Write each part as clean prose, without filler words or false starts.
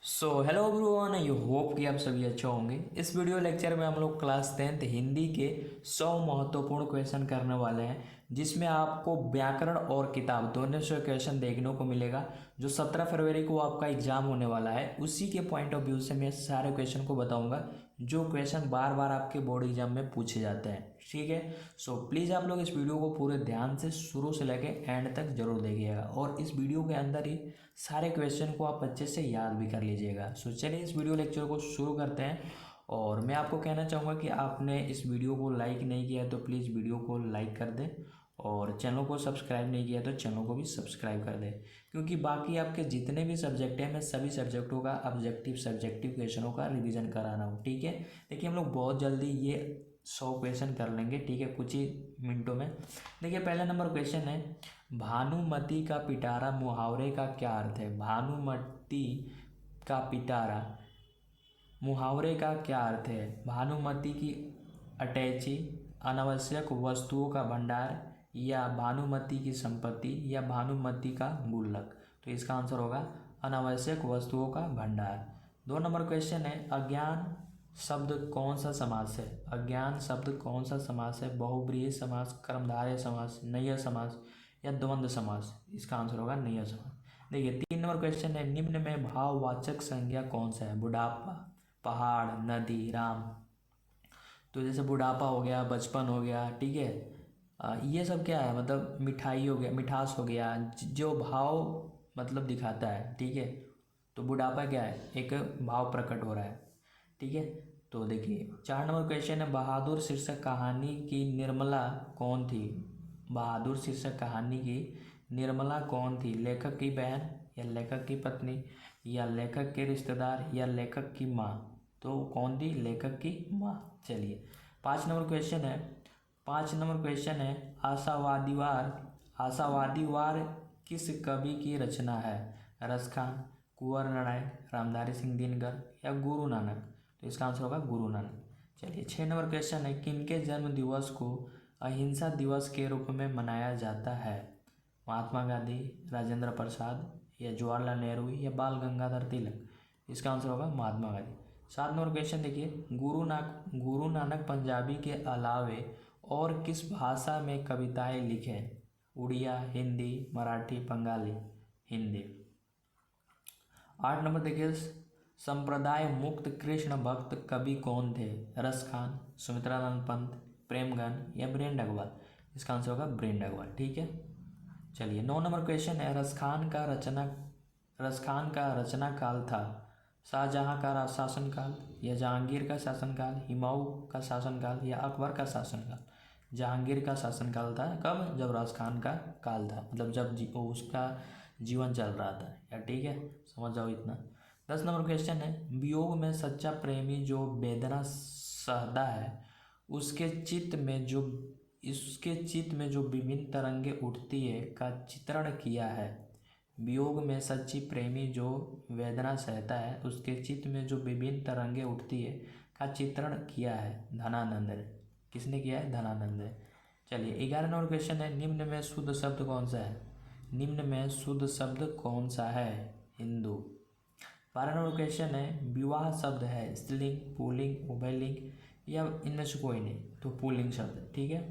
So hello everyone, you hope कि आप सभी अच्छे होंगे। इस वीडियो लेक्चर में हम लोग क्लास 10th हिंदी के 100 महत्वपूर्ण क्वेश्चन करने वाले हैं, जिसमें आपको व्याकरण और किताब दोनों से क्वेश्चन देखने को मिलेगा। जो 17 फरवरी को आपका एग्जाम होने वाला है, उसी के पॉइंट ऑफ व्यू से मैं सारे क्वेश्चन को बताऊंगा, जो क्वेश्चन बार बार आपके बोर्ड एग्जाम में पूछे जाते हैं। ठीक है, सो प्लीज़ आप लोग इस वीडियो को पूरे ध्यान से शुरू से लेके एंड तक जरूर देखिएगा, और इस वीडियो के अंदर ही सारे क्वेश्चन को आप अच्छे से याद भी कर लीजिएगा। सो चलिए इस वीडियो लेक्चर को शुरू करते हैं। और मैं आपको कहना चाहूँगा कि आपने इस वीडियो को लाइक नहीं किया है तो प्लीज़ वीडियो को लाइक कर दें, और चैनल को सब्सक्राइब नहीं किया तो चैनल को भी सब्सक्राइब कर दें, क्योंकि बाकी आपके जितने भी सब्जेक्ट हैं मैं सभी सब्जेक्टों का ऑब्जेक्टिव सब्जेक्टिव क्वेश्चनों का रिवीजन करा रहा हूँ। ठीक है, देखिए हम लोग बहुत जल्दी ये 100 क्वेश्चन कर लेंगे। ठीक है, कुछ ही मिनटों में। देखिए पहला नंबर क्वेश्चन है, भानुमति का पिटारा मुहावरे का क्या अर्थ है। भानुमति का पिटारा मुहावरे का क्या अर्थ है। भानुमति की अटैची, अनावश्यक वस्तुओं का भंडार, या भानुमति की संपत्ति, या भानुमति का गुल्लक। तो इसका आंसर होगा अनावश्यक वस्तुओं का भंडार। 2 नंबर क्वेश्चन है, अज्ञान शब्द कौन सा समास है। अज्ञान शब्द कौन सा समास है। बहुब्रीहि समास, कर्मधारय समास, नैय्य समास, या द्वंद्व समास। इसका आंसर होगा नैय्य समास। देखिए 3 नंबर क्वेश्चन है, निम्न में भाववाचक संज्ञा कौन सा है। बुढ़ापा, पहाड़, नदी, राम। तो जैसे बुढ़ापा हो गया, बचपन हो गया, ठीक है, ये सब क्या है, मतलब मिठाई हो गया, मिठास हो गया, जो भाव मतलब दिखाता है। ठीक है, तो बुढ़ापा क्या है, एक भाव प्रकट हो रहा है। ठीक है, तो देखिए 4 नंबर क्वेश्चन है, बहादुर शीर्षक कहानी की निर्मला कौन थी। बहादुर शीर्षक कहानी की निर्मला कौन थी। लेखक की बहन, या लेखक की पत्नी, या लेखक के रिश्तेदार, या लेखक की माँ। तो कौन थी, लेखक की माँ। चलिए 5 नंबर क्वेश्चन है, 5 नंबर क्वेश्चन है, आशावादीवार। आशावादीवार किस कवि की रचना है। रसखान, कुंवर नारायण, रामधारी सिंह दिनकर, या गुरु नानक। तो इसका आंसर होगा गुरु नानक। चलिए 6 नंबर क्वेश्चन है, किनके जन्म दिवस को अहिंसा दिवस के रूप में मनाया जाता है। महात्मा गांधी, राजेंद्र प्रसाद, या जवाहरलाल नेहरू, या बाल गंगाधर तिलक। इसका आंसर होगा महात्मा गांधी। 7 नंबर क्वेश्चन देखिए, गुरु नानक पंजाबी के अलावे और किस भाषा में कविताएं लिखे। उड़िया, हिंदी, मराठी, बंगाली। हिंदी। 8 नंबर देखिए, संप्रदाय मुक्त कृष्ण भक्त कवि कौन थे। रसखान, सुमित्रानंद पंत, प्रेमगन, या ब्रेंड अग्रवाल। इसका आंसर होगा ब्रेंड अग्रवाल। ठीक है, चलिए 9 नंबर क्वेश्चन है, रसखान का रचना काल था। शाहजहां का शासनकाल, या जहांगीर का शासनकाल, हुमायूं का शासनकाल, या अकबर का शासनकाल। जहांगीर का शासनकाल था। कब, जब रसखान का काल था, मतलब जब उसका जीवन चल रहा था। या ठीक है, समझ जाओ इतना। 10 नंबर क्वेश्चन है, वियोग में सच्चा प्रेमी जो वेदना सहता है, उसके चित्त में जो विभिन्न तरंगे उठती है का चित्रण किया है। वियोग में सच्ची प्रेमी जो वेदना सहता है, उसके चित्त में जो विभिन्न तरंगे उठती है का चित्रण किया है धनानंद ने। किसने किया है, धनानंद ने। चलिए 11 नंबर क्वेश्चन है, निम्न में शुद्ध शब्द कौन सा है। निम्न में शुद्ध शब्द कौन सा है। हिंदू। 12 नंबर क्वेश्चन है, विवाह शब्द है स्त्रीलिंग, पुल्लिंग, उभयलिंग, या इनमें से कोई नहीं। तो पुल्लिंग शब्द। ठीक है।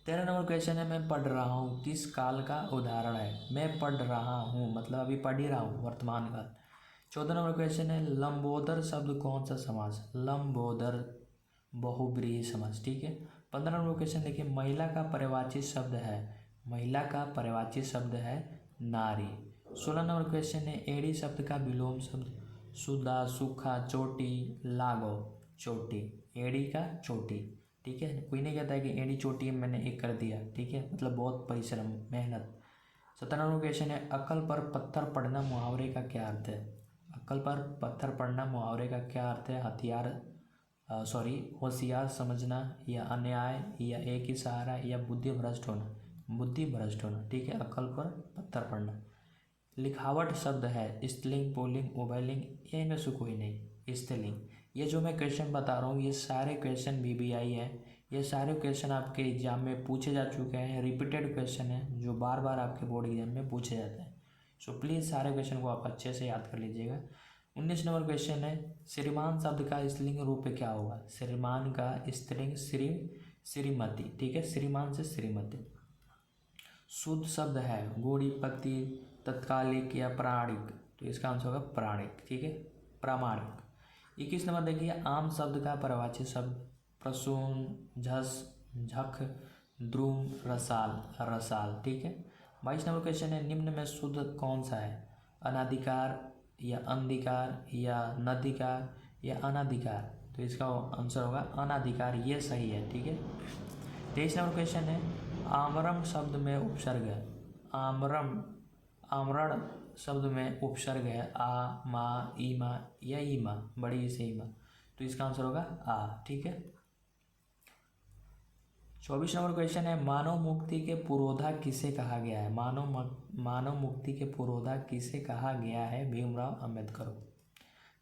13 नंबर क्वेश्चन है, मैं पढ़ रहा हूँ किस काल का उदाहरण है। मैं पढ़ रहा हूँ मतलब अभी पढ़ ही रहा हूँ, वर्तमान काल। 14 नंबर क्वेश्चन है, लंबोदर शब्द कौन सा समास। लंबोदर बहुब्रीहि समास। ठीक है। 15 नंबर क्वेश्चन देखिए, महिला का पर्यायवाची शब्द है। महिला का पर्यायवाची शब्द है नारी। 16 नंबर क्वेश्चन है, एड़ी शब्द का विलोम शब्द। सुदा, सूखा, चोटी, लाघव। चोटी, एड़ी का चोटी। ठीक है, कोई नहीं कहता है कि एड़ी चोटी मैंने एक कर दिया। ठीक है, मतलब बहुत परिश्रम, मेहनत। 17 नंबर क्वेश्चन है, अक्ल पर पत्थर पड़ना मुहावरे का क्या अर्थ है। अक्ल पर पत्थर पड़ना मुहावरे का क्या अर्थ है। होशियार समझना, या अन्याय, या एक ही सहारा, या बुद्धि भ्रष्ट होना। बुद्धि भ्रष्ट होना। ठीक है, अक्ल पर पत्थर पड़ना। लिखावट शब्द है स्त्रीलिंग, पुल्लिंग, उभयलिंग, या इनमें से कोई नहीं। स्त्रीलिंग। ये जो मैं क्वेश्चन बता रहा हूँ ये सारे क्वेश्चन VBI है। ये सारे क्वेश्चन आपके एग्जाम में पूछे जा चुके हैं, रिपीटेड क्वेश्चन है जो बार बार आपके बोर्ड एग्जाम में पूछे जाते हैं। सो प्लीज़ सारे क्वेश्चन को आप अच्छे से याद कर लीजिएगा। 19 नंबर क्वेश्चन है, श्रीमान शब्द का स्त्रीलिंग रूप क्या होगा? श्रीमान का स्त्रीलिंग श्रीमती, ठीक है, श्रीमान से श्रीमती। शुद्ध शब्द है गुड़ी, पति, तत्कालिक या प्राणिक, तो इसका आंसर होगा प्राणिक, ठीक है, प्रामाणिक। 21 नंबर देखिए, आम शब्द का परिवाची शब्द प्रसून, झस, झक, द्रुम, रसाल, रसाल, ठीक है। 22 नंबर क्वेश्चन है, निम्न में शुद्ध कौन सा है? अनाधिकार या अंधिकार या नदिकार या अनाधिकार, तो इसका आंसर होगा अनाधिकार, ये सही है, ठीक है। 23 नंबर क्वेश्चन है, आमरण शब्द में उपसर्ग है। आमरण शब्द में उपसर्ग है आ, मा, ईमा या ईमा, बड़ी से ईमा, तो इसका आंसर होगा आ, ठीक है। 24 नंबर क्वेश्चन है, मानव मुक्ति के पुरोधा किसे कहा गया है? मानव मुक्ति के पुरोधा किसे कहा गया है? भीमराव अंबेडकर।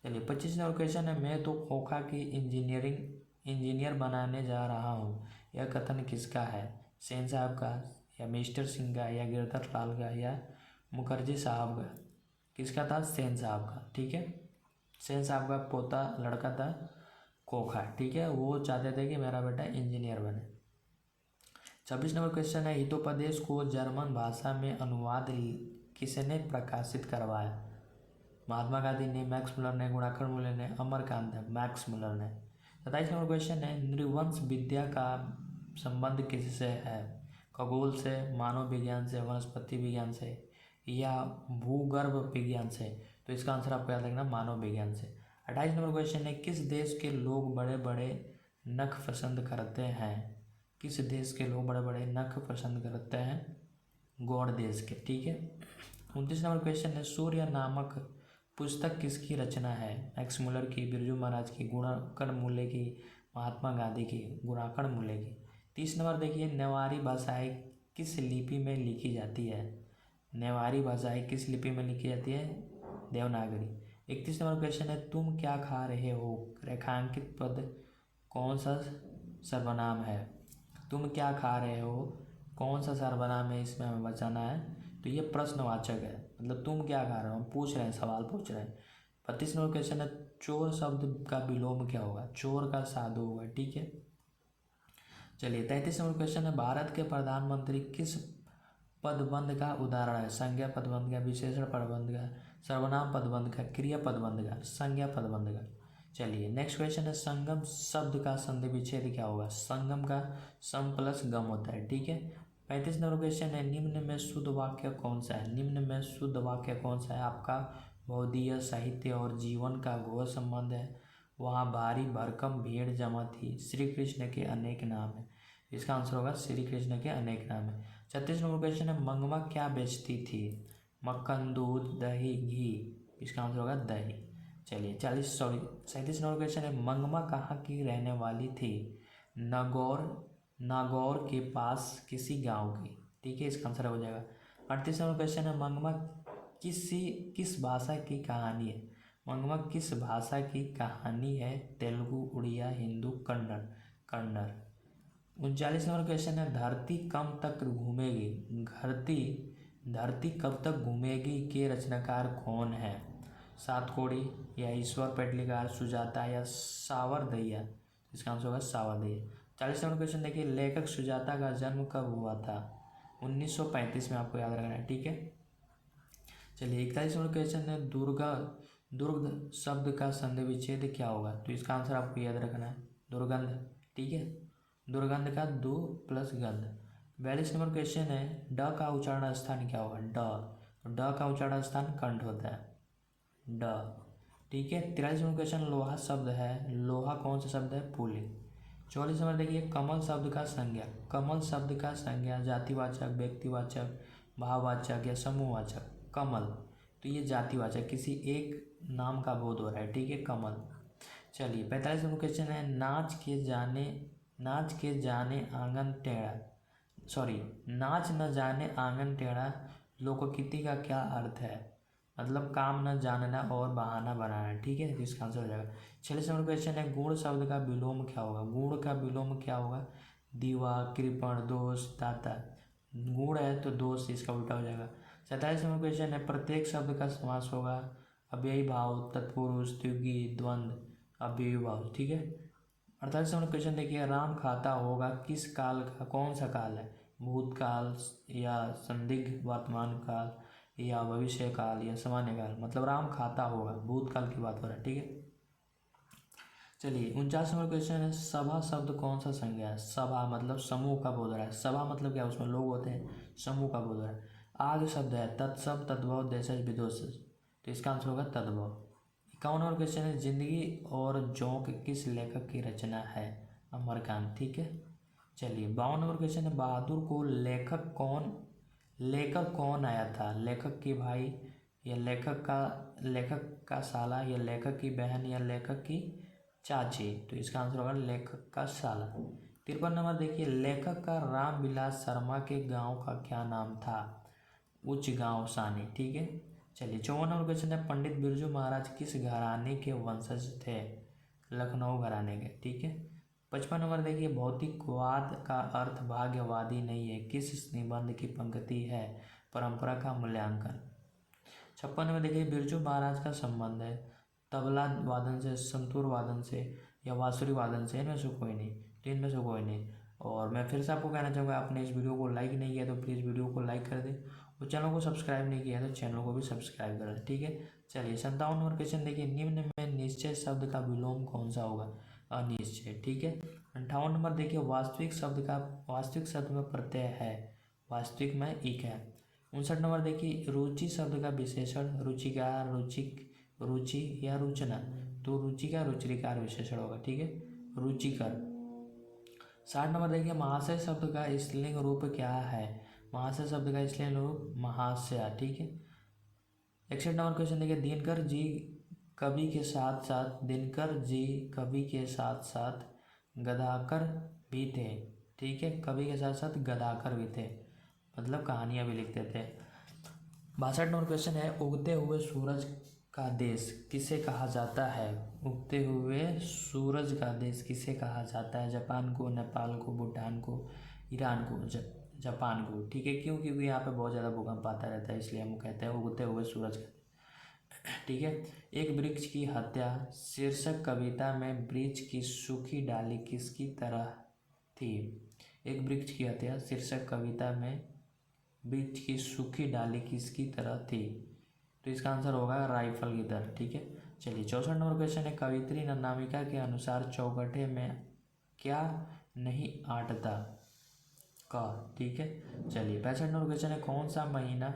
चलिए 25 नंबर क्वेश्चन है, मैं तो खोखा की इंजीनियर बनाने जा रहा हूँ, यह कथन किसका है? सेन साहब का या मिस्टर सिंह का या गिरधर लाल का या मुखर्जी साहब का? किसका था? सेन साहब का, ठीक है। सेन साहब का पोता लड़का था खोखा, ठीक है, वो चाहते थे कि मेरा बेटा इंजीनियर बने। 26 नंबर क्वेश्चन है, हितोपदेश को जर्मन भाषा में अनुवाद किसने प्रकाशित करवाया? महात्मा गांधी ने, मैक्स मुलर ने, गुणाकर मूल्य ने, अमरकांत ने, मैक्स मुलर ने। 27 नंबर क्वेश्चन है, नृवंश विद्या का संबंध किससे है? खगोल से, मानव विज्ञान से, वनस्पति विज्ञान से या भूगर्भ विज्ञान से, तो इसका आंसर आपको याद रखना मानव विज्ञान से। 28 नंबर क्वेश्चन है, किस देश के लोग बड़े बड़े नख पसंद करते हैं? किस देश के लोग बड़े बड़े नख पसंद करते हैं? गौड़ देश के, ठीक है। 29 नंबर क्वेश्चन है, सूर्य नामक पुस्तक किसकी रचना है? मैक्स मुलर की, बिरजू महाराज की, गुणाकर मूल्य की, महात्मा गांधी की, गुणाकर मूल्य की। 30 नंबर देखिए, नेवारी भाषाएं किस लिपि में लिखी जाती है? नेवारी भाषाएं किस लिपि में लिखी जाती है? देवनागरी। 31 नंबर क्वेश्चन है, तुम क्या खा रहे हो? रेखांकित पद कौन सा सर्वनाम है? तुम क्या खा रहे हो कौन सा सर्वनाम है, इसमें हमें बचाना है, तो ये प्रश्नवाचक है, मतलब तुम क्या खा रहे हो, पूछ रहे हैं, सवाल पूछ रहे हैं। 32 नंबर क्वेश्चन है, चोर शब्द का विलोम क्या होगा? चोर का साधु होगा, ठीक है। चलिए 33 नंबर क्वेश्चन है, भारत के प्रधानमंत्री किस पदबंध का उदाहरण है? संज्ञा पदबंध का, विशेषण पदबंध का, सर्वनाम पदबंध का, क्रिया पदबंध का, संज्ञा पदबंध का। चलिए नेक्स्ट क्वेश्चन है, संगम शब्द का संधि विच्छेद क्या होगा? संगम का सम प्लस गम होता है, ठीक है। 35 नंबर क्वेश्चन है, निम्न में शुद्ध वाक्य कौन सा है? निम्न में शुद्ध वाक्य कौन सा है? आपका बौद्धिक साहित्य और जीवन का घोर संबंध है, वहाँ भारी भरकम भीड़ जमा थी, श्री कृष्ण के अनेक नाम है, इसका आंसर होगा श्री कृष्ण के अनेक नाम है। 36 नंबर क्वेश्चन है, मंगमा क्या बेचती थी? मक्खन, दूध, दही, घी, इसका आंसर होगा दही। चलिए 37 नंबर क्वेश्चन है, मंगमा कहाँ की रहने वाली थी? नागौर के पास किसी गांव की, ठीक है, इसका आंसर हो जाएगा। 38 नंबर क्वेश्चन है, मंगमा किस भाषा की कहानी है? मंगमा किस भाषा की कहानी है? तेलुगु, उड़िया, हिंदू, कन्नड़। 39 नंबर क्वेश्चन है, धरती कब तक घूमेगी? धरती कब तक घूमेगी के रचनाकार कौन है? सातकोड़ी या ईश्वर पेटलिकार, सुजाता या सावरदैया, इसका आंसर होगा सावरदैया। 40 नंबर क्वेश्चन देखिए, लेखक सुजाता का जन्म कब हुआ था? 1935 में, आपको याद रखना है, ठीक है। चलिए 41 नंबर क्वेश्चन है, दुर्ग शब्द का संधि विच्छेद क्या होगा? तो इसका आंसर आपको याद रखना है दुर्गंध, ठीक है, दुर्गंध का दु प्लस गंध। 42 नंबर क्वेश्चन है, ड का उच्चारण स्थान क्या होगा? ड का उच्चारण स्थान कंठ होता है, ड, ठीक है। 43 नंबर क्वेश्चन, लोहा शब्द है, लोहा कौन सा शब्द है? पुल्लिंग। 44 नंबर देखिए, कमल शब्द का संज्ञा, कमल शब्द का संज्ञा जातिवाचक, व्यक्तिवाचक, भाववाचक या समूहवाचक? कमल, तो ये जातिवाचक, किसी एक नाम का बोध हो रहा है, ठीक है, कमल। चलिए 45 नंबर क्वेश्चन है, नाच के जाने आंगन टेढ़ा, नाच न जाने आंगन टेढ़ा लोकोक्ति का क्या अर्थ है? मतलब काम न जानना और बहाना बनाना, ठीक है, इसका आंसर हो जाएगा। 46 नंबर क्वेश्चन है, गुण शब्द का विलोम क्या होगा? गुण का विलोम क्या होगा? दीवा, कृपण, दोष, दाता। गुण है तो दोष, इसका उल्टा हो जाएगा। 47 नंबर क्वेश्चन है, प्रत्येक शब्द का समास होगा अव्ययी भाव, तत्पुरुष, द्विगु, द्वंद्व, अव्ययी भाव, ठीक है। 48 नंबर क्वेश्चन देखिए, राम खाता होगा किस काल का, कौन सा काल है, भूतकाल या संदिग्ध वर्तमान काल या भविष्य काल या सामान्य काल, मतलब राम खाता होगा भूतकाल की बात हो रहा है, ठीक है। चलिए 49 नंबर क्वेश्चन है, सभा शब्द कौन सा संज्ञा है, सभा मतलब समूह का बोध रहा है, सभा मतलब क्या, उसमें लोग होते हैं, समूह का बोध रहा है। आग शब्द है, तत्सव, तद्भव, देशज, विदोषज, तो इसका आंसर होगा तद्भव। 51 नंबर क्वेश्चन है, जिंदगी और जोंक किस लेखक की रचना है, अमरकांत, ठीक है। चलिए 52 नंबर क्वेश्चन है, बहादुर को लेखक कौन आया था, लेखक के भाई या लेखक का साला या लेखक की बहन या लेखक की चाची, तो इसका आंसर होगा लेखक का साला। 53 नंबर देखिए, लेखक का रामविलास शर्मा के गांव का क्या नाम था, उच्च गांव सानी, ठीक है। चलिए 54 नंबर क्वेश्चन है, पंडित बिरजू महाराज किस घराने के वंशज थे, लखनऊ घराने के, ठीक है। 55 नंबर देखिए, भौतिकवाद का अर्थ भाग्यवादी नहीं है, किस निबंध की पंक्ति है, परंपरा का मूल्यांकन। 56 में देखिए, बिरजू महाराज का संबंध है तबला वादन से, संतूर वादन से या बांसुरी वादन से, इनमें से कोई नहीं, तो इनमें से कोई नहीं। और मैं फिर से आपको कहना चाहूँगा, आपने इस वीडियो को लाइक नहीं किया तो प्लीज़ वीडियो को लाइक कर दें, और चैनल को सब्सक्राइब नहीं किया तो चैनल को भी सब्सक्राइब कर दें, ठीक है। चलिए 57 नंबर क्वेश्चन देखिए, निम्न में निश्चय शब्द का विलोम कौन सा होगा, अनिश्चय, ठीक है। 58 नंबर देखिए, वास्तविक शब्द में प्रत्यय है, वास्तविक में इक है। 59 नंबर देखिए, रुचि शब्द का विशेषण, रुचिकार, रुचि या रुचना, तो रुचि का रुचिकार विशेषण होगा, ठीक है, रुचिकर। 60 नंबर देखिए, महाशय शब्द का स्त्रीलिंग रूप क्या है, महाशय शब्द का स्त्रीलिंग रूप महाशया, ठीक है। 61 नंबर क्वेश्चन देखिए, दिनकर जी कवि के साथ साथ गदाकर भी थे, ठीक है, कवि के साथ साथ गदाकर भी थे, मतलब कहानियाँ भी लिखते थे। 62 नंबर क्वेश्चन है, उगते हुए सूरज का देश किसे कहा जाता है, उगते हुए सूरज का देश किसे कहा जाता है, जापान को, नेपाल को, भूटान को, ईरान को, जापान को, ठीक है, क्यों, क्योंकि यहाँ पे बहुत ज़्यादा भूकंप आता रहता है, इसलिए हम कहते हैं उगते हुए सूरज का, ठीक है। एक वृक्ष की हत्या शीर्षक कविता में वृक्ष की सूखी डाली किसकी तरह थी, एक वृक्ष की हत्या शीर्षक कविता में वृक्ष की सूखी डाली किसकी तरह थी, तो इसका आंसर होगा राइफल की तरह, ठीक है। चलिए 64 नंबर क्वेश्चन है, कवित्री अनामिका के अनुसार चौगठे में क्या नहीं आटता, का, ठीक है। चलिए 65 नंबर क्वेश्चन है, कौन सा महीना